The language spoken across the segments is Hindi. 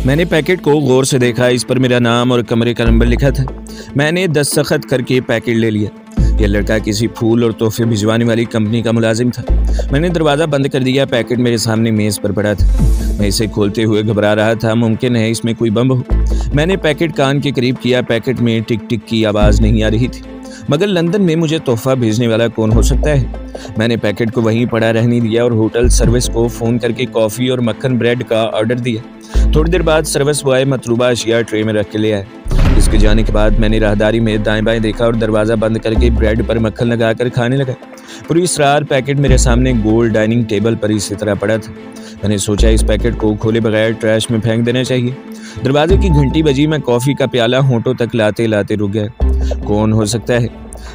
मैंने पैकेट को गौर से देखा। इस पर मेरा नाम और कमरे का नंबर लिखा था। मैंने दस्तखत करके पैकेट ले लिया। यह लड़का किसी फूल और तोहफे भिजवाने वाली कंपनी का मुलाजिम था। मैंने दरवाज़ा बंद कर दिया। पैकेट मेरे सामने मेज़ पर पड़ा था। मैं इसे खोलते हुए घबरा रहा था। मुमकिन है इसमें कोई बम हो। मैंने पैकेट कान के करीब किया। पैकेट में टिक टिक की आवाज़ नहीं आ रही थी। मगर लंदन में मुझे तोहफा भेजने वाला कौन हो सकता है? मैंने पैकेट को वहीं पड़ा रहने दिया और होटल सर्विस को फ़ोन करके कॉफ़ी और मक्खन ब्रेड का ऑर्डर दिया। थोड़ी देर बाद सर्विस बॉय मतलूबा अशिया ट्रे में रख के ले आए। इसके जाने के बाद मैंने राहदारी में दाएं बाएं देखा और दरवाज़ा बंद करके ब्रेड पर मक्खन लगाकर खाने लगा। पूरी इसरार पैकेट मेरे सामने गोल डाइनिंग टेबल पर इसी तरह पड़ा था। मैंने सोचा इस पैकेट को खोले बगैर ट्रैश में फेंक देना चाहिए। दरवाजे की घंटी बजी। मैं कॉफ़ी का प्याला होंठों तक लाते लाते रुक गया। कौन हो सकता है?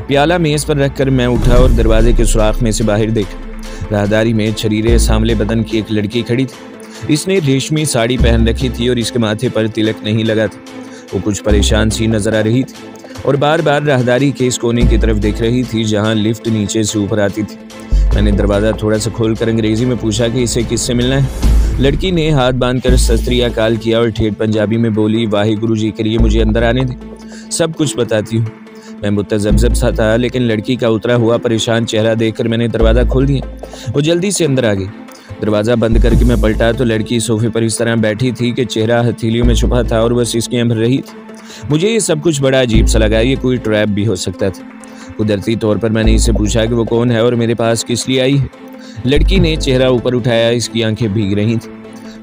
प्याला मेज़ पर रखकर मैं उठा और दरवाजे के सुराख में से बाहर देखा। राहदारी में छरीरे सांवले बदन की एक लड़की खड़ी थी। इसने रेशमी साड़ी पहन रखी थी और इसके माथे पर तिलक नहीं लगा था। वो कुछ परेशान सी नजर आ रही थी और बार बार राहदारी के इस कोने की तरफ देख रही थी जहां लिफ्ट नीचे से ऊपर आती थी। मैंने दरवाज़ा थोड़ा सा खोलकर अंग्रेजी में पूछा कि इसे किससे मिलना है। लड़की ने हाथ बांधकर सत श्री अकाल किया और ठेठ पंजाबी में बोली, वाहिगुरु जी के लिए मुझे अंदर आने दे, सब कुछ बताती हूँ। मैं मुतज़ब्ज़ब सा था, लेकिन लड़की का उतरा हुआ परेशान चेहरा देखकर मैंने दरवाज़ा खोल दिया। वो जल्दी से अंदर आ गई। दरवाज़ा बंद करके मैं पलटा तो लड़की सोफे पर इस तरह बैठी थी कि चेहरा हथेलियों में छुपा था और बस इसकी भर रही थी। मुझे ये सब कुछ बड़ा अजीब सा लगा। ये कोई ट्रैप भी हो सकता था। कुदरती तौर पर मैंने इससे पूछा कि वो कौन है और मेरे पास किस लिए आई है। लड़की ने चेहरा ऊपर उठाया। इसकी आंखें भीग रही थी।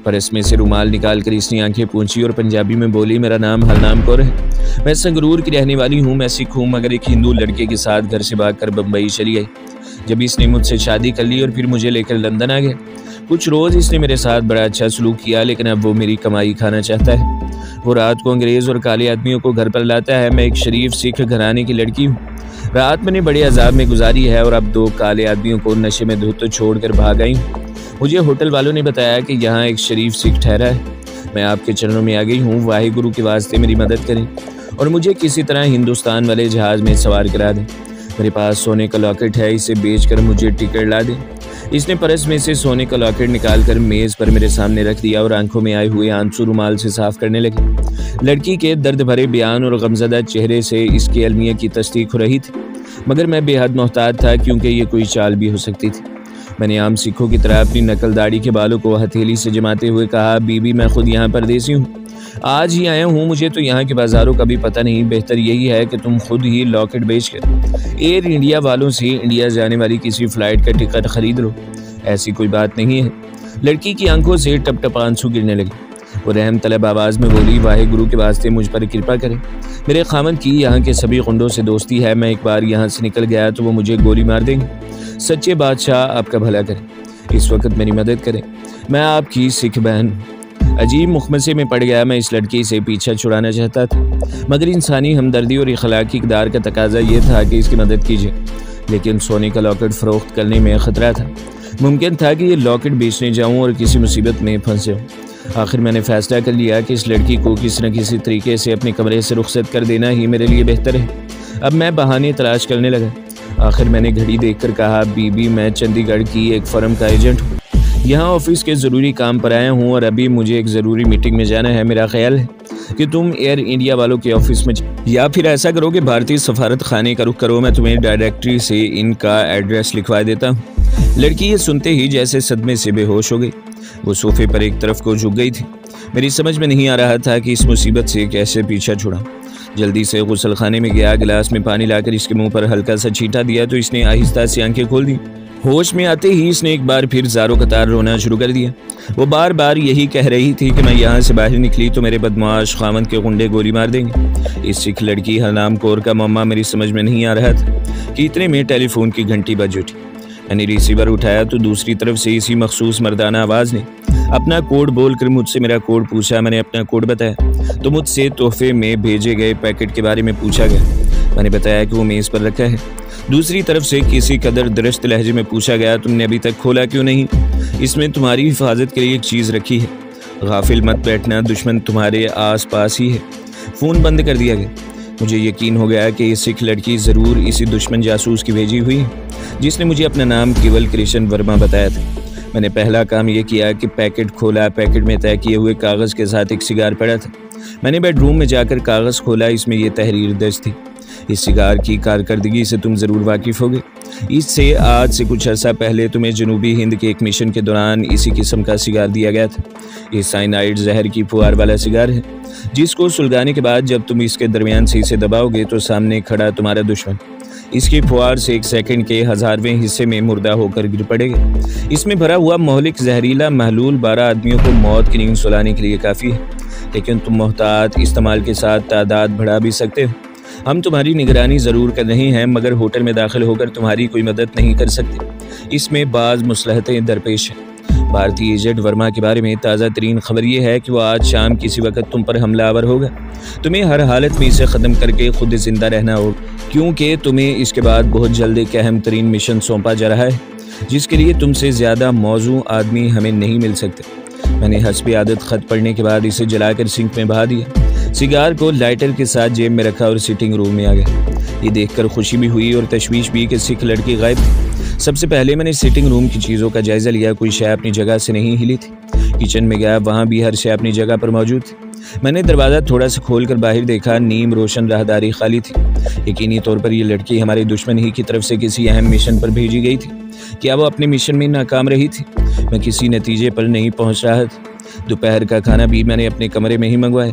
पर्स में से रुमाल निकाल कर इसने आंखें पूंछी और पंजाबी में बोली, मेरा नाम हरनाम कौर है। मैं संगरूर की रहने वाली हूँ। मैं सिख हूँ, मगर एक हिंदू लड़के के साथ घर से भागकर बम्बई चली आई। जब इसने मुझसे शादी कर ली और फिर मुझे लेकर लंदन आ गया। कुछ रोज़ इसने मेरे साथ बड़ा अच्छा सलूक किया, लेकिन अब वो मेरी कमाई खाना चाहता है। वो रात को अंग्रेज़ और काले आदमियों को घर पर लाता है। मैं एक शरीफ सिख घराने की लड़की हूँ। रात मैंने बड़े अजाब में गुजारी है और अब 2 काले आदमियों को नशे में धुत छोड़कर भाग आई हूँ। मुझे होटल वालों ने बताया कि यहाँ एक शरीफ सिख ठहरा है। मैं आपके चरणों में आ गई हूँ। वाहिगुरु के वास्ते मेरी मदद करें और मुझे किसी तरह हिंदुस्तान वाले जहाज़ में सवार करा दें। मेरे पास सोने का लॉकेट है, इसे बेचकर मुझे टिकट ला दें। इसने पर्स में से सोने का लॉकेट निकालकर मेज़ पर मेरे सामने रख दिया और आंखों में आए हुए आंसू रुमाल से साफ करने लगी। लड़की के दर्द भरे बयान और गमज़दा चेहरे से इसके अलमिया की तस्दीक हो रही थी, मगर मैं बेहद मोहतात था क्योंकि ये कोई चाल भी हो सकती थी। मैंने आम सिखों की तरह अपनी नकल दाढ़ी के बालों को हथेली से जमाते हुए कहा, बीबी मैं खुद यहाँ परदेसी हूँ, आज ही आया हूँ। मुझे तो यहाँ के बाज़ारों का भी पता नहीं। बेहतर यही है कि तुम खुद ही लॉकेट बेचकर एयर इंडिया वालों से इंडिया जाने वाली किसी फ़्लाइट का टिकट ख़रीद लो। ऐसी कोई बात नहीं है। लड़की की आंखों से टप टप आंसू गिरने लगे। वो रहम तलब आवाज़ में बोली, वाहिगुरु के वास्ते मुझ पर कृपा करें। मेरे खामन की यहाँ के सभी गुंडों से दोस्ती है। मैं एक बार यहाँ से निकल गया तो वो मुझे गोली मार देंगे। सच्चे बादशाह आपका भला करें। इस वक्त मेरी मदद करें। मैं आपकी सिख बहन हूँ। अजीब मुखमसे में पड़ गया। मैं इस लड़की से पीछा छुड़ाना चाहता था, मगर इंसानी हमदर्दी और अखलाकी इक़दार का तकाजा ये था कि इसकी मदद कीजिए। लेकिन सोने का लॉकेट फ़रोख्त करने में ख़तरा था। मुमकिन था कि ये लॉकेट बेचने जाऊं और किसी मुसीबत में फंस जाऊं। आखिर मैंने फ़ैसला कर लिया कि इस लड़की को किसी न किसी तरीके से अपने कमरे से रुखसत कर देना ही मेरे लिए बेहतर है। अब मैं बहाने तलाश करने लगा। आखिर मैंने घड़ी देखकर कहा, बीबी मैं चंडीगढ़ की एक फ़र्म का एजेंट हूँ। यहाँ ऑफिस के ज़रूरी काम पर आया हूँ और अभी मुझे एक ज़रूरी मीटिंग में जाना है। मेरा ख्याल है कि तुम एयर इंडिया वालों के ऑफिस में या फिर ऐसा करो कि भारतीय सफारत खाने का रुख करो। मैं तुम्हें डायरेक्टरी से इनका एड्रेस लिखवा देता हूँ। लड़की ये सुनते ही जैसे सदमे से बेहोश हो गई। वो सोफे पर एक तरफ को झुक गई थी। मेरी समझ में नहीं आ रहा था कि इस मुसीबत से कैसे पीछा छुड़ा। जल्दी से गुसल खाने में गया। गिलास में पानी लाकर इसके मुंह पर हल्का सा छींटा दिया तो इसने आहिस्ता से आंखें खोल दी। होश में आते ही इसने एक बार फिर ज़ारो कतार रोना शुरू कर दिया। वो बार बार यही कह रही थी कि मैं यहाँ से बाहर निकली तो मेरे बदमाश खामद के गुंडे गोली मार देंगे। इस सिख लड़की हरनाम कौर का मम्मा मेरी समझ में नहीं आ रहा था कि इतने में टेलीफोन की घंटी बज उठी। मैंने रिसीवर उठाया तो दूसरी तरफ से इसी मखसूस मर्दाना आवाज़ ने अपना कोड बोलकर मुझसे मेरा कोड पूछा। मैंने अपना कोड बताया तो मुझसे तोहफे में भेजे गए पैकेट के बारे में पूछा गया। मैंने बताया कि वो मेज़ पर रखा है। दूसरी तरफ से किसी कदर दुरुस्त लहजे में पूछा गया, तुमने अभी तक खोला क्यों नहीं? इसमें तुम्हारी हिफाजत के लिए एक चीज़ रखी है। गाफिल मत बैठना, दुश्मन तुम्हारे आस पास ही है। फ़ोन बंद कर दिया गया। मुझे यकीन हो गया कि ये सिख लड़की ज़रूर इसी दुश्मन जासूस की भेजी हुई है जिसने मुझे अपना नाम केवल कृष्ण वर्मा बताया था। मैंने पहला काम ये किया कि पैकेट खोला। पैकेट में तय किए हुए कागज़ के साथ एक सिगार पड़ा था। मैंने बेडरूम में जाकर कागज़ खोला। इसमें यह तहरीर दर्ज थी, इस सिगार की कारकर्दगी से तुम ज़रूर वाकिफ़ होगे। इससे आज से कुछ अर्सा पहले तुम्हें जनूबी हिंद के एक मिशन के दौरान इसी किस्म का सिगार दिया गया था। ये साइनाइड जहर की फुहार वाला सिगार है जिसको सुलगाने के बाद जब तुम इसके दरमियान से इसे दबाओगे तो सामने खड़ा तुम्हारा दुश्मन इसकी फुहार से 1 सेकंड के 1000वें हिस्से में मुर्दा होकर गिर पड़ेगा। इसमें भरा हुआ मोहलिक जहरीला महलूल 12 आदमियों को मौत की नींद सुलाने के लिए काफ़ी है, लेकिन तुम मोहतात इस्तेमाल के साथ तादाद बढ़ा भी सकते हो। हम तुम्हारी निगरानी ज़रूर कर रहे हैं मगर होटल में दाखिल होकर तुम्हारी कोई मदद नहीं कर सकते। इसमें बाज़ मुसलहतें दरपेश हैं। भारतीय एजेंट वर्मा के बारे में ताज़ा तरीन खबर यह है कि वो आज शाम किसी वक्त तुम पर हमलावर होगा। तुम्हें हर हालत में इसे ख़त्म करके खुद जिंदा रहना होगा, क्योंकि तुम्हें इसके बाद बहुत जल्द एक अहम तरीन मिशन सौंपा जा रहा है जिसके लिए तुमसे ज़्यादा मौजू आदमी हमें नहीं मिल सकते। मैंने हस्बे आदत ख़त पढ़ने के बाद इसे जलाकर सिंक में बहा दिया। सिगार को लाइटर के साथ जेब में रखा और सिटिंग रूम में आ गया। ये देखकर खुशी भी हुई और तशवीश भी कि सिख लड़की गायब थी। सबसे पहले मैंने सिटिंग रूम की चीज़ों का जायज़ा लिया। कोई शय अपनी जगह से नहीं हिली थी। किचन में गया, वहाँ भी हर शय अपनी जगह पर मौजूद थी। मैंने दरवाज़ा थोड़ा सा खोलकर बाहर देखा। नीम रोशन राहदारी खाली थी। यकीनी तौर पर यह लड़की हमारे दुश्मन ही की तरफ से किसी अहम मिशन पर भेजी गई थी। क्या वो अपने मिशन में नाकाम रही थी? मैं किसी नतीजे पर नहीं पहुँच रहा था। दोपहर का खाना भी मैंने अपने कमरे में ही मंगवाया।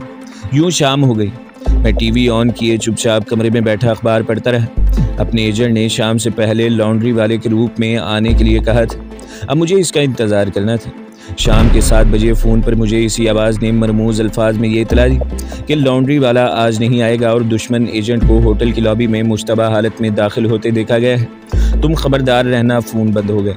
यूँ शाम हो गई। मैं टीवी ऑन किए चुपचाप कमरे में बैठा अखबार पढ़ता रहा। अपने एजेंट ने शाम से पहले लॉन्ड्री वाले के रूप में आने के लिए कहा था। अब मुझे इसका इंतज़ार करना था। शाम के 7 बजे फ़ोन पर मुझे इसी आवाज़ ने मरमूज़ अल्फाज में ये इतला दी कि लॉन्ड्री वाला आज नहीं आएगा और दुश्मन एजेंट को होटल की लॉबी में मुश्तबा हालत में दाखिल होते देखा गया है। तुम खबरदार रहना। फ़ोन बंद हो गया।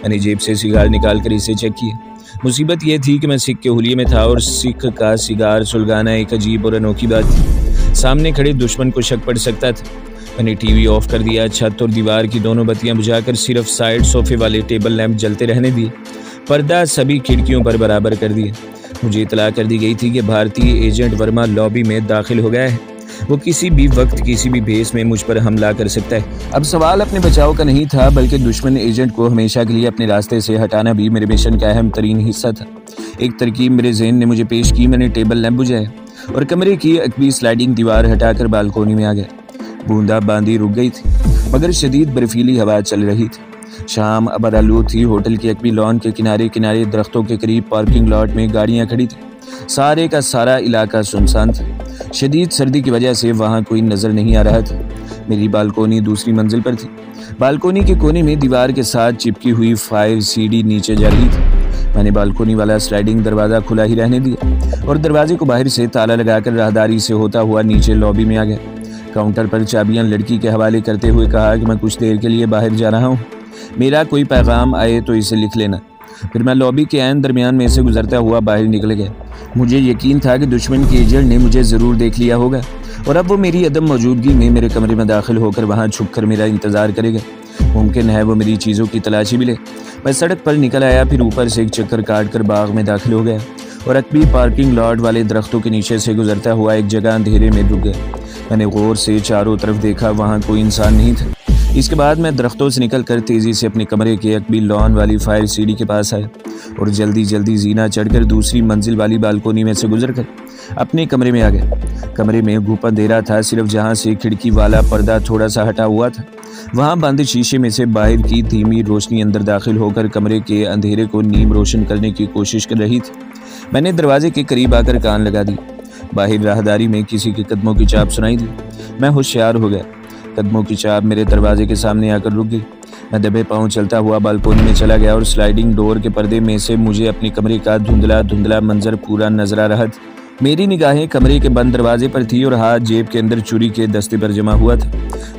मैंने जेब से सिगार निकाल कर इसे चेक किया। मुसीबत यह थी कि मैं सिख के हुलिये में था और सिख का सिगार सुलगाना एक अजीब और अनोखी बात थी। सामने खड़े दुश्मन को शक पड़ सकता था। मैंने टीवी ऑफ कर दिया। छत और दीवार की दोनों बत्तियां बुझाकर सिर्फ साइड सोफे वाले टेबल लैंप जलते रहने दिए। पर्दा सभी खिड़कियों पर बराबर कर दिए। मुझे इतला कर दी गई थी कि भारतीय एजेंट वर्मा लॉबी में दाखिल हो गया है। वो किसी भी वक्त किसी भी भेस में मुझ पर हमला कर सकता है। अब सवाल अपने बचाव का नहीं था बल्कि दुश्मन एजेंट को हमेशा के लिए अपने रास्ते से हटाना भी मेरे मिशन का अहम तरीन हिस्सा था। एक तरकीब मेरे ज़हन ने मुझे पेश की। मैंने टेबल लैंप बुझाया और कमरे की अकबी स्लाइडिंग दीवार हटाकर बालकोनी में आ गया। बूंदाबांदी रुक गई थी मगर शदीद बर्फीली हवा चल रही थी। शाम अबरालूद थी। होटल के अकबी लॉन के किनारे किनारे दरख्तों के करीब पार्किंग लॉट में गाड़ियां खड़ी थी। सारे का सारा इलाका सुनसान था। शदीद सर्दी की वजह से वहाँ कोई नज़र नहीं आ रहा था। मेरी बालकोनी दूसरी मंजिल पर थी। बालकोनी के कोने में दीवार के साथ चिपकी हुई फायर सीढ़ी नीचे जा रही थी। मैंने बालकोनी वाला स्लाइडिंग दरवाज़ा खुला ही रहने दिया और दरवाजे को बाहर से ताला लगाकर राहदारी से होता हुआ नीचे लॉबी में आ गया। काउंटर पर चाबियां लड़की के हवाले करते हुए कहा कि मैं कुछ देर के लिए बाहर जा रहा हूँ। मेरा कोई पैगाम आए तो इसे लिख लेना। फिर मैं लॉबी के ऐन दरमियान में से गुजरता हुआ बाहर निकल गया। मुझे यकीन था कि दुश्मन के एजेंट ने मुझे ज़रूर देख लिया होगा और अब वो मेरी अदम मौजूदगी में मेरे कमरे में दाखिल होकर वहाँ छुप कर मेरा इंतज़ार करेगा। मुमकिन है वो मेरी चीज़ों की तलाशी भी ले। मैं सड़क पर निकल आया, फिर ऊपर से एक चक्कर काट कर बाग में दाखिल हो गया और अकबी पार्किंग लॉट वाले दरख्तों के नीचे से गुजरता हुआ एक जगह अंधेरे में रुक गया। मैंने गौर से चारों तरफ देखा, वहाँ कोई इंसान नहीं था। इसके बाद मैं दरख्तों से निकलकर तेज़ी से अपने कमरे के अकबी लॉन वाली फायर सीढ़ी के पास आया और जल्दी जल्दी जीना चढ़कर दूसरी मंजिल वाली बालकोनी में से गुजरकर अपने कमरे में आ गया। कमरे में घूप अंधेरा था। सिर्फ जहाँ से खिड़की वाला पर्दा थोड़ा सा हटा हुआ था वहाँ बंद शीशे में से बाहर की धीमी रोशनी अंदर दाखिल होकर कमरे के अंधेरे को नीम रोशन करने की कोशिश कर रही थी। मैंने दरवाजे के करीब आकर कान लगा दी। बाहर राहदारी में किसी के कदमों की चाप सुनाई दी। मैं होशियार हो गया। कदमों की चाप मेरे दरवाजे के सामने आकर रुक गई। मैं दबे पाँव चलता हुआ बालकोनी में चला गया और स्लाइडिंग डोर के पर्दे में से मुझे अपने कमरे का धुंधला धुंधला मंजर पूरा नजर आ रहा था। मेरी निगाहें कमरे के बंद दरवाजे पर थी और हाथ जेब के अंदर चुरी के दस्ते पर जमा हुआ था।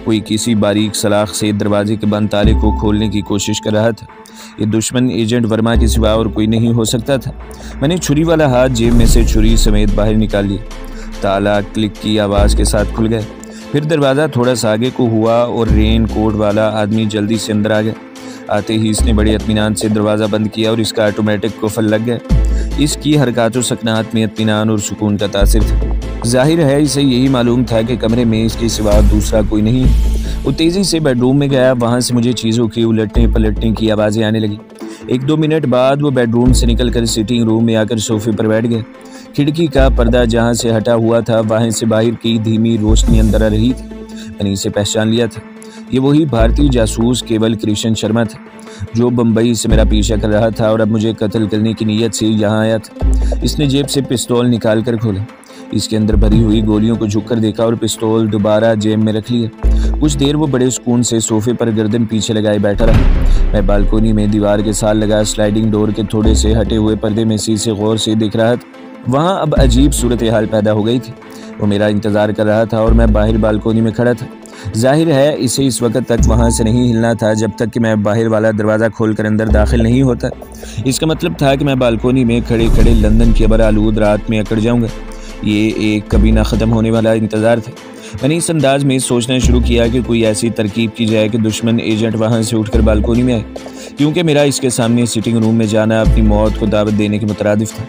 कोई किसी बारीक सलाख से दरवाजे के बंद ताले को खोलने की कोशिश कर रहा था। ये दुश्मन एजेंट वर्मा के सिवा और कोई नहीं हो सकता था। मैंने छुरी वाला हाथ जेब में से छुरी समेत बाहर निकाल लिया। ताला क्लिक की आवाज़ के साथ खुल गया। फिर दरवाज़ा थोड़ा सा आगे को हुआ और रेन कोट वाला आदमी जल्दी से अंदर आ गया। आते ही इसने बड़े इत्मीनान से दरवाज़ा बंद किया और इसका ऑटोमेटिक कुफल लग गया। इसकी हरकत व सकनात में इत्मीनान और सुकून का तासिर था। जाहिर है इसे यही मालूम था कि कमरे में इसके सिवा दूसरा कोई नहीं है। वो तेज़ी से बेडरूम में गया। वहाँ से मुझे चीज़ों की उलटने पलटने की आवाज़ें आने लगी। 1-2 मिनट बाद वो बेडरूम से निकलकर सिटिंग रूम में आकर सोफे पर बैठ गए। खिड़की का पर्दा जहाँ से हटा हुआ था वहाँ से बाहर की धीमी रोशनी अंदर आ रही थी। मैंने इसे पहचान लिया था। ये वही भारतीय जासूस केवल कृष्ण शर्मा था जो बम्बई से मेरा पीछा कर रहा था और अब मुझे कत्ल करने की नीयत से यहाँ आया था। इसने जेब से पिस्तौल निकाल कर खोला, इसके अंदर भरी हुई गोलियों को झुककर देखा और पिस्तौल दोबारा जेब में रख लिया। कुछ देर वो बड़े सुकून से सोफे पर गर्दन पीछे लगाए बैठा रहा। मैं बालकोनी में दीवार के साथ लगा स्लाइडिंग डोर के थोड़े से हटे हुए पर्दे में से गौर से देख रहा था। वहाँ अब अजीब सूरत हाल पैदा हो गई थी। वो मेरा इंतज़ार कर रहा था और मैं बाहर बालकोनी में खड़ा था। जाहिर है इसे इस वक्त तक वहाँ से नहीं हिलना था जब तक कि मैं बाहर वाला दरवाज़ा खोलकर अंदर दाखिल नहीं होता। इसका मतलब था कि मैं बालकोनी में खड़े खड़े लंदन की अबर आलूद रात में अकड़ जाऊँगा। ये एक कभी ना ख़त्म होने वाला इंतज़ार था। मैंने इस अंदाज में सोचना शुरू किया कि कोई ऐसी तरकीब की जाए कि दुश्मन एजेंट वहाँ से उठकर बालकोनी में आए, क्योंकि मेरा इसके सामने सिटिंग रूम में जाना अपनी मौत को दावत देने के मुतरादिफ था।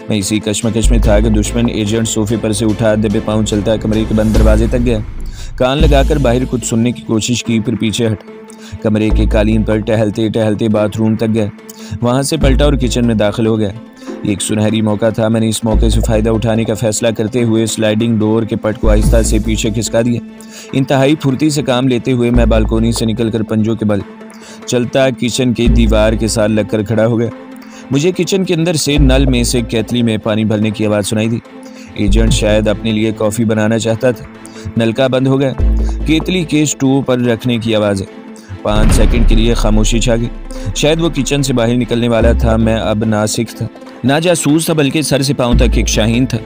मैं इसी कश्मकश में था कि दुश्मन एजेंट सोफे पर से उठा, दबे पाँव चलता कमरे के बंद दरवाजे तक गया। कान लगाकर बाहर कुछ सुनने की कोशिश की, फिर पीछे हटा। कमरे के कालीन पर टहलते टहलते बाथरूम तक गया, वहाँ से पलटा और किचन में दाखिल हो गया। एक सुनहरी मौका था। मैंने इस मौके से फ़ायदा उठाने का फैसला करते हुए स्लाइडिंग डोर के पट को आहिस्ता से पीछे खिसका दिया। इंतहाई फुर्ती से काम लेते हुए मैं बालकोनी से निकलकर पंजों के बल चलता किचन के दीवार के साथ लगकर खड़ा हो गया। मुझे किचन के अंदर से नल में से केतली में पानी भरने की आवाज़ सुनाई दी। एजेंट शायद अपने लिए कॉफ़ी बनाना चाहता था। नलका बंद हो गया। केतली के स्टोव पर रखने की आवाज़ है। 5 सेकंड के लिए खामोशी छा गई। शायद वो किचन से बाहर निकलने वाला था। मैं अब ना सिख था, ना जासूस था, बल्कि सर से पाँव तक एक शाहीन था।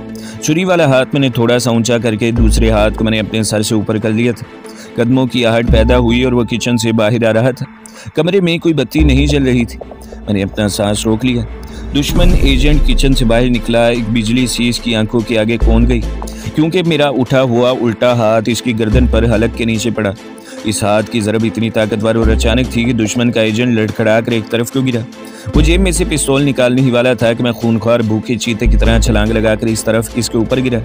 छुरी वाला हाथ मैंने थोड़ा सा ऊंचा करके दूसरे हाथ को मैंने अपने सर से ऊपर कर लिया था। कदमों की आहट पैदा हुई और वह किचन से बाहर आ रहा था। कमरे में कोई बत्ती नहीं जल रही थी। मैंने अपना सांस रोक लिया। दुश्मन एजेंट किचन से बाहर निकला। एक बिजली सी इसकी आंखों के आगे कौन गई, क्योंकि मेरा उठा हुआ उल्टा हाथ इसकी गर्दन पर हलक के नीचे पड़ा। इस हाथ की ज़रब इतनी ताकतवर और अचानक थी कि दुश्मन का एजेंट लड़खड़ा कर एक तरफ को गिरा। वो जेब में से पिस्तौल निकालने ही वाला था कि मैं खूनख्वार भूखे चीते की तरह छलांग लगाकर इस तरफ इसके ऊपर गिरा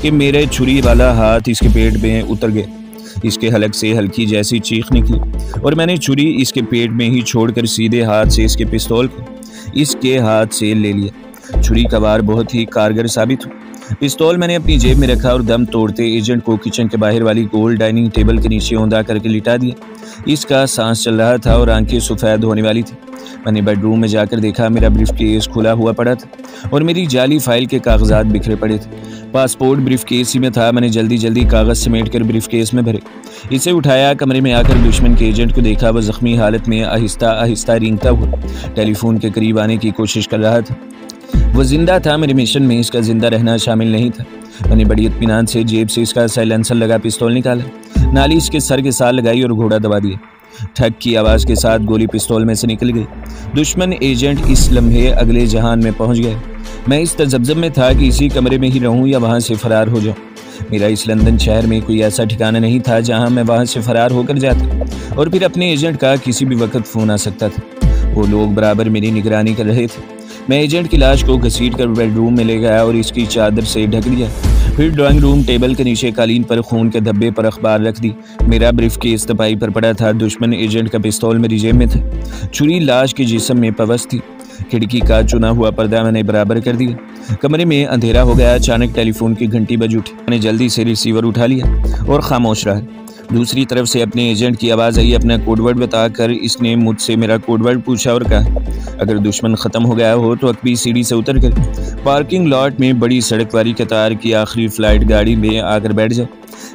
कि मेरे छुरी वाला हाथ इसके पेट में उतर गया। इसके हलक से हल्की जैसी चीख निकली और मैंने छुरी इसके पेट में ही छोड़कर सीधे हाथ से इसके पिस्तौल को इसके हाथ से ले लिया। छुरी का वार बहुत ही कारगर साबित हुआ। पिस्तौल मैंने अपनी जेब में रखा और दम तोड़ते एजेंट को किचन के बाहर वाली गोल डाइनिंग टेबल के नीचे औंधा करके लिटा दिया। इसका सांस चल रहा था और आंखें सफ़ेद होने वाली थी। मैंने बेडरूम में जाकर देखा, मेरा ब्रीफकेस खुला हुआ पड़ा था और मेरी जाली फाइल के कागजात बिखरे पड़े थे। पासपोर्ट ब्रीफकेस ही में था। मैंने जल्दी जल्दी कागज़ समेट कर ब्रीफकेस में भरे, इसे उठाया। कमरे में आकर दुश्मन के एजेंट को देखा। वह ज़ख्मी हालत में आहिस्ता आहिस्ता रेंगता हुआ टेलीफोन के करीब आने की कोशिश कर रहा था। वह जिंदा था। मेरे मिशन में इसका जिंदा रहना शामिल नहीं था। मैंने बड़ी इत्मीनान से जेब से इसका साइलेंसर लगा पिस्तौल निकाला, नाली इसके सर के साथ लगाई और घोड़ा दबा दिया। ठक की आवाज़ के साथ गोली पिस्तौल में से निकल गई। दुश्मन एजेंट इस लम्हे अगले जहान में पहुंच गए। मैं इस तजब्ज़ुब में था कि इसी कमरे में ही रहूं या वहां से फरार हो जाऊं। मेरा इस लंदन शहर में कोई ऐसा ठिकाना नहीं था जहां मैं वहां से फरार होकर जाता और फिर अपने एजेंट का किसी भी वक्त फ़ोन आ सकता था। वो लोग बराबर मेरी निगरानी कर रहे थे। मैं एजेंट की लाश को घसीट कर बेडरूम में ले गया और इसकी चादर से ढक दिया। फिर ड्राइंग रूम टेबल के नीचे कालीन पर खून के धब्बे पर अखबार रख दी। मेरा ब्रीफकेस तपाई पर पड़ा था। दुश्मन एजेंट का पिस्तौल मेरी जेब में था। छुरी लाश के जिस्म में पवस थी। खिड़की का चुना हुआ पर्दा मैंने बराबर कर दिया। कमरे में अंधेरा हो गया। अचानक टेलीफोन की घंटी बज उठी। मैंने जल्दी से रिसीवर उठा लिया और खामोश रहा। दूसरी तरफ से अपने एजेंट की आवाज़ आई। अपना कोडवर्ड बताकर इसने मुझसे मेरा कोडवर्ड पूछा और कहा, अगर दुश्मन ख़त्म हो गया हो तो अकबी सीढ़ी से उतर कर पार्किंग लॉट में बड़ी सड़क वाली कतार की आखिरी फ़्लाइट गाड़ी में आकर बैठ जाओ।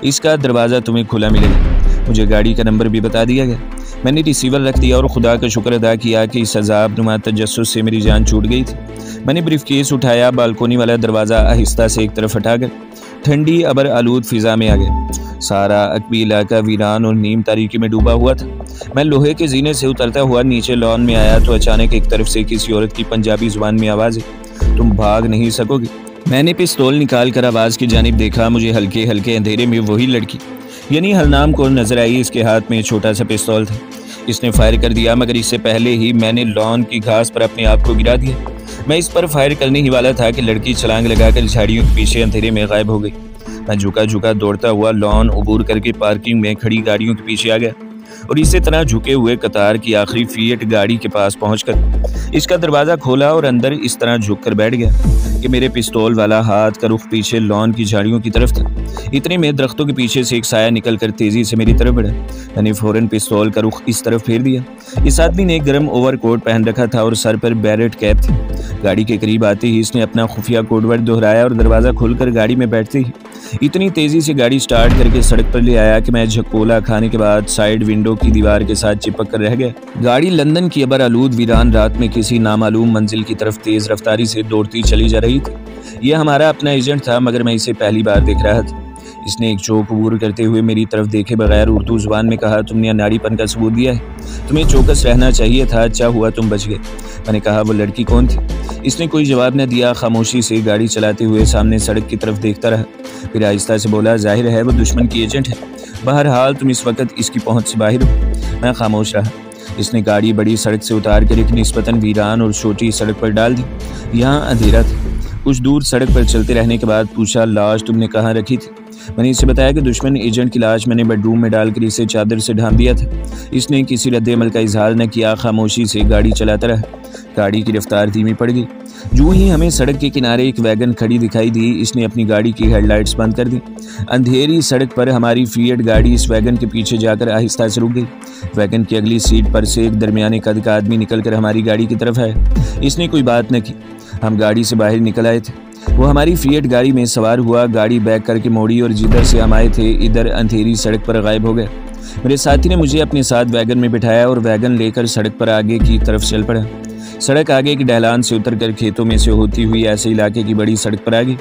इसका दरवाज़ा तुम्हें खुला मिलेगा। मुझे गाड़ी का नंबर भी बता दिया गया। मैंने रिसीवर रख दिया और खुदा का शुक्र अदा किया कि इस अजाब नुमा तजस्सुस से मेरी जान छूट गई थी। मैंने ब्रीफकेस उठाया। बालकोनी वाला दरवाज़ा आहिस्ता से एक तरफ हटाकर ठंडी अबर आलूद फ़िज़ा में आ गया। सारा अकबी इलाका वीरान और नीम तारीकी में डूबा हुआ था। मैं लोहे के जीने से उतरता हुआ नीचे लॉन में आया तो अचानक एक तरफ से किसी औरत की पंजाबी जुबान में आवाज़ है, तुम भाग नहीं सकोगे। मैंने पिस्तौल निकाल कर आवाज़ की जानिब देखा। मुझे हल्के हल्के अंधेरे में वही लड़की यानी हलनाम को नजर आई। इसके हाथ में छोटा सा पिस्तौल था। इसने फायर कर दिया, मगर इससे पहले ही मैंने लॉन की घास पर अपने आप को गिरा दिया। मैं इस पर फायर करने ही वाला था कि लड़की छलांग लगाकर झाड़ियों के पीछे अंधेरे में गायब हो गई। मैं झुका झुका दौड़ता हुआ लॉन अबूर करके पार्किंग में खड़ी गाड़ियों के पीछे आ गया और इसी तरह झुके हुए कतार की आखिरी फिएट गाड़ी के पास पहुंचकर इसका दरवाज़ा खोला और अंदर इस तरह झुक कर बैठ गया कि मेरे पिस्तौल वाला हाथ का रुख पीछे लॉन की झाड़ियों की तरफ था। इतने में दरख्तों के पीछे से एक साया निकलकर तेजी से मेरी तरफ बढ़ा। मैंने फौरन पिस्तौल का रुख इस तरफ फेर दिया। इस आदमी ने एक गर्म ओवरकोट पहन रखा था और सर पर बैरेट कैप थी। गाड़ी के करीब आते ही इसने अपना खुफिया कोडवर्ड दोहराया और दरवाज़ा खोलकर गाड़ी में बैठते ही इतनी तेज़ी से गाड़ी स्टार्ट करके सड़क पर ले आया कि मैं झकोला खाने के बाद साइड विंडो की दीवार के साथ चिपक कर रह गया। गाड़ी लंदन की अबर आलूद वीरान रात में किसी नामालूम मंजिल की तरफ तेज़ रफ्तारी से दौड़ती चली जा रही थी। यह हमारा अपना एजेंट था, मगर मैं इसे पहली बार देख रहा था। इसने एक चौक अबूर करते हुए मेरी तरफ देखे बगैर उर्दू जुबान में कहा, तुमने अनाड़ीपन का सबूत दिया है, तुम्हें चौकस रहना चाहिए था, अच्छा हुआ तुम बच गए। मैंने कहा, वो लड़की कौन थी? इसने कोई जवाब न दिया, खामोशी से गाड़ी चलाते हुए सामने सड़क की तरफ देखता रहा। फिर आहिस्ता से बोला, जाहिर है वो दुश्मन की एजेंट है, बहरहाल तुम इस वक्त इसकी पहुंच से बाहर हो। मैं खामोश रहा। इसने गाड़ी बड़ी सड़क से उतार कर एक निस्बतन वीरान और छोटी सड़क पर डाल दी। यहाँ अंधेरा था। कुछ दूर सड़क पर चलते रहने के बाद पूछा, लाश तुमने कहाँ रखी थी? मैंने इसे बताया कि दुश्मन एजेंट की लाश मैंने बेडरूम में डालकर इसे चादर से ढांप दिया था। इसने किसी रद्द-ए-अमल का इजहार न किया, खामोशी से गाड़ी चलाता रहा। गाड़ी की रफ्तार धीमी पड़ गई। यूं ही हमें सड़क के किनारे एक वैगन खड़ी दिखाई दी। इसने अपनी गाड़ी की हेडलाइट्स बंद कर दी। अंधेरी सड़क पर हमारी फिएट गाड़ी इस वैगन के पीछे जाकर आहिस्ता से रुक गई। वैगन की अगली सीट पर से एक दरमियाने कद का आदमी निकलकर हमारी गाड़ी की तरफ आया। इसने कोई बात न की। हम गाड़ी से बाहर निकल आए थे। वो हमारी फिएट गाड़ी में सवार हुआ, गाड़ी बैक करके मोड़ी और जिधर से हम आए थे इधर अंधेरी सड़क पर गायब हो गया। मेरे साथी ने मुझे अपने साथ वैगन में बिठाया और वैगन लेकर सड़क पर आगे की तरफ चल पड़ा। सड़क आगे की ढलान से उतरकर खेतों में से होती हुई ऐसे इलाके की बड़ी सड़क पर आ गई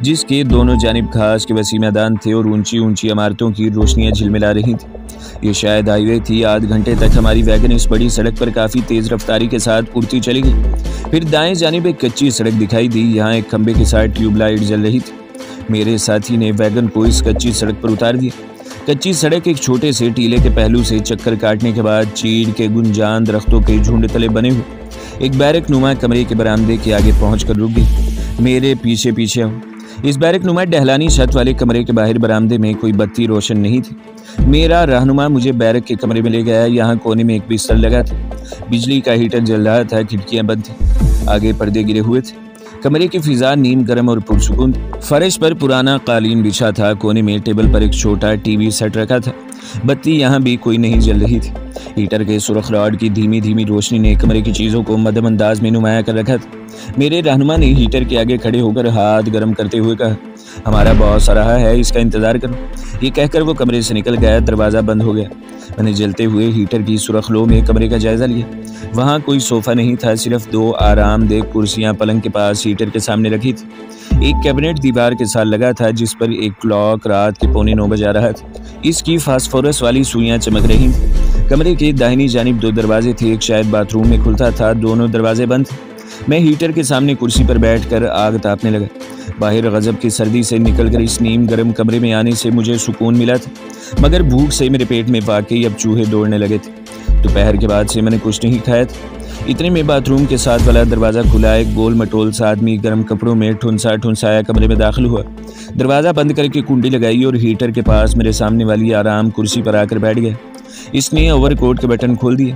जिसके दोनों जानिब घास के वसी मैदान थे और ऊंची ऊंची इमारतों की रोशनियां झिलमिला रही थी। ये शायद हाईवे थी। आध घंटे तक हमारी वैगन इस बड़ी सड़क पर काफ़ी तेज़ रफ्तारी के साथ उड़ती चली गई। फिर दाएं जानिब एक कच्ची सड़क दिखाई दी। यहाँ एक खंबे के साथ ट्यूबलाइट जल रही थी। मेरे साथी ने वैगन को इस कच्ची सड़क पर उतार दिया। कच्ची सड़क एक छोटे से टीले के पहलू से चक्कर काटने के बाद चीड़ के गुंजान दरख्तों के झुंड तले बने हुए एक बैरक नुमा कमरे के बरामदे के आगे पहुंचकर रुक गई। मेरे पीछे पीछे आओ। इस बैरक नुमा डहलानी छत वाले कमरे के बाहर बरामदे में कोई बत्ती रोशन नहीं थी। मेरा रहनुमा मुझे बैरक के कमरे में ले गया। यहाँ कोने में एक बिस्तर लगा था। बिजली का हीटर जल रहा था। खिड़कियाँ बंद थी। आगे पर्दे गिरे हुए थे। कमरे की फिजा नीम गर्म और पुरसुकून। फर्श पर पुराना कालीन बिछा था। कोने में टेबल पर एक छोटा टीवी सेट रखा था। बत्ती यहाँ भी कोई नहीं जल रही थी। हीटर के सुर्ख रॉड की धीमी धीमी रोशनी ने कमरे की चीज़ों को मध्यम अंदाज में नुमाया कर रखा था। मेरे रहनुमा ने हीटर के आगे खड़े होकर हाथ गर्म करते हुए कहा, हमारा बॉस आ रहा है, इसका इंतज़ार करो। ये कहकर वो कमरे से निकल गया। दरवाज़ा बंद हो गया। मैंने जलते हुए हीटर की सुर्ख लो में कमरे का जायज़ा लिया। वहाँ कोई सोफ़ा नहीं था, सिर्फ दो आरामदेह कुर्सियाँ पलंग के पास हीटर के सामने रखी थी। एक कैबिनेट दीवार के साथ लगा था जिस पर एक क्लॉक रात के 9:15 बजा रहा था। इसकी फास्फोरस वाली सुइयाँ चमक रही थीं। कमरे के दाहिनी जानिब दो दरवाजे थे। एक शायद बाथरूम में खुलता था। दोनों दरवाजे बंद थे। मैं हीटर के सामने कुर्सी पर बैठकर आग तापने लगा। बाहर गजब की सर्दी से निकलकर इस नीम गर्म कमरे में आने से मुझे सुकून मिला था, मगर भूख से मेरे पेट में वाकई अब चूहे दौड़ने लगे थे। दोपहर के बाद से मैंने कुछ नहीं खाया था। इतने में बाथरूम के साथ वाला दरवाज़ा खुला। एक गोल मटोल सा आदमी गर्म कपड़ों में ठुनसा ठुनसाया कमरे में दाखिल हुआ। दरवाज़ा बंद करके कुंडी लगाई और हीटर के पास मेरे सामने वाली आराम कुर्सी पर आकर बैठ गया। इसने ओवरकोट के बटन खोल दिए।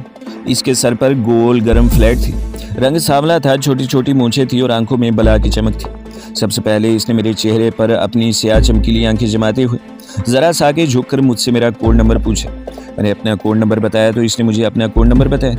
इसके सर पर गोल गर्म फ्लैट थी। रंग सांवला था। छोटी छोटी मूंछें थी और आंखों में बला की चमक थी। सबसे पहले इसने मेरे चेहरे पर अपनी स्याह चमकीली आंखें जमाते हुए ज़रा सा आगे झुककर मुझसे मेरा कोड नंबर पूछा। मैंने अपना कोड नंबर बताया तो इसने मुझे अपना कोड नंबर बताया,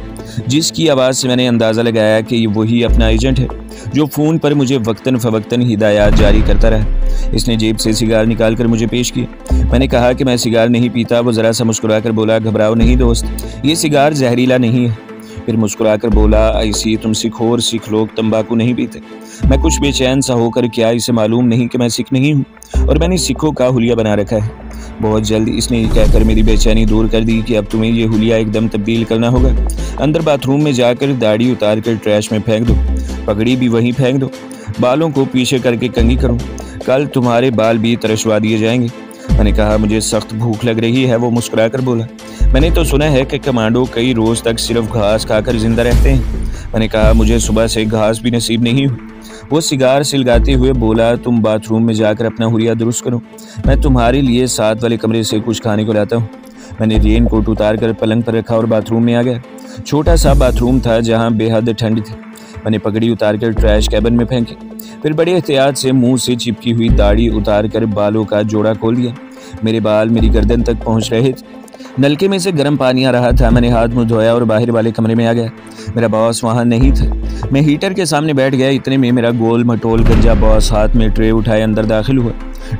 जिसकी आवाज़ से मैंने अंदाज़ा लगाया कि ये वही अपना एजेंट है जो फ़ोन पर मुझे वक्तन फ़वक्तन हिदायत जारी करता रहा। इसने जेब से सिगार निकाल कर मुझे पेश किया। मैंने कहा कि मैं सिगार नहीं पीता। वो ज़रा सा मुस्कुरा कर बोला, घबराओ नहीं दोस्त, ये सिगार जहरीला नहीं है। फिर मुस्कुरा कर बोला, ऐसी तुम सिख हो और सिख लोग तंबाकू नहीं पीते। मैं कुछ बेचैन सा होकर, क्या इसे मालूम नहीं कि मैं सिख नहीं हूँ और मैंने सिखों का हुलिया बना रखा है। बहुत जल्द इसने ये कहकर मेरी बेचैनी दूर कर दी कि अब तुम्हें ये हुलिया एकदम तब्दील करना होगा। अंदर बाथरूम में जाकर दाढ़ी उतार कर ट्रैश में फेंक दो, पगड़ी भी वहीं फेंक दो, बालों को पीछे करके कंघी करो, कल तुम्हारे बाल भी तरशवा दिए जाएंगे। मैंने कहा, मुझे सख्त भूख लग रही है। वो मुस्कुरा कर बोला, मैंने तो सुना है कि कमांडो कई रोज़ तक सिर्फ घास खाकर जिंदा रहते हैं। मैंने कहा मुझे सुबह से घास भी नसीब नहीं हुई। वो सिगार सिलगाते हुए बोला, तुम बाथरूम में जाकर अपना हुलिया दुरुस्त करो, मैं तुम्हारे लिए साथ वाले कमरे से कुछ खाने को लाता हूँ। मैंने रेन कोट उतार कर पलंग पर रखा और बाथरूम में आ गया। छोटा सा बाथरूम था जहाँ बेहद ठंड थी। मैंने पगड़ी उतार कर ट्रैश कैबिन में फेंकी, फिर बड़े एहतियात से मुंह से चिपकी हुई दाढ़ी उतार कर बालों का जोड़ा खोल दिया। मेरे बाल मेरी गर्दन तक पहुँच रहे थे। नलके में से गर्म पानी आ रहा था। मैंने हाथ मुंह धोया और बाहर वाले कमरे में आ गया। मेरा बॉस वहाँ नहीं था। मैं हीटर के सामने बैठ गया। इतने में मेरा गोल मटोल गंजा बॉस हाथ में ट्रे उठाए अंदर दाखिल हुआ।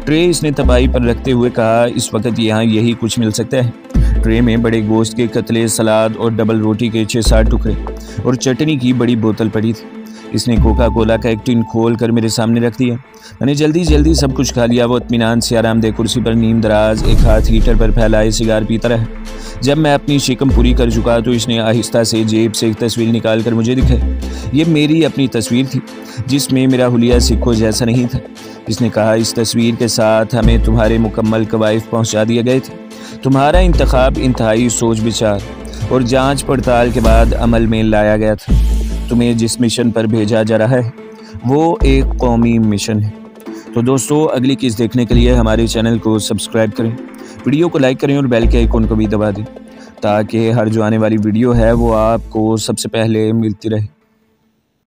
ट्रे इसने तपाई पर रखते हुए कहा, इस वक्त यहाँ यही कुछ मिल सकता है। ट्रे में बड़े गोश्त के कतले, सलाद और डबल रोटी के 6-7 टुकड़े और चटनी की बड़ी बोतल पड़ी थी। इसने कोका कोला का एक टिन खोल कर मेरे सामने रख दिया। मैंने जल्दी जल्दी सब कुछ खा लिया। वो इत्मीनान से आरामदेह कुर्सी पर नीम दराज एक हाथ हीटर पर फैलाए सिगार पीता रहा। जब मैं अपनी शिकम पूरी कर चुका तो इसने आहिस्ता से जेब से एक तस्वीर निकाल कर मुझे दिखाई। ये मेरी अपनी तस्वीर थी जिसमें मेरा हुलिया सिक्कों जैसा नहीं था। इसने कहा, इस तस्वीर के साथ हमें तुम्हारे मुकम्मल कवायद पहुँचा दिए गए थे। तुम्हारा इंतखाब इंतहाई सोच विचार और जाँच पड़ताल के बाद अमल में लाया गया था। तुम्हें जिस मिशन पर भेजा जा रहा है वो एक कौमी मिशन है। तो दोस्तों, अगली किस्त देखने के लिए हमारे चैनल को सब्सक्राइब करें, वीडियो को लाइक करें और बेल के आइकन को भी दबा दें ताकि हर जो आने वाली वीडियो है वो आपको सबसे पहले मिलती रहे।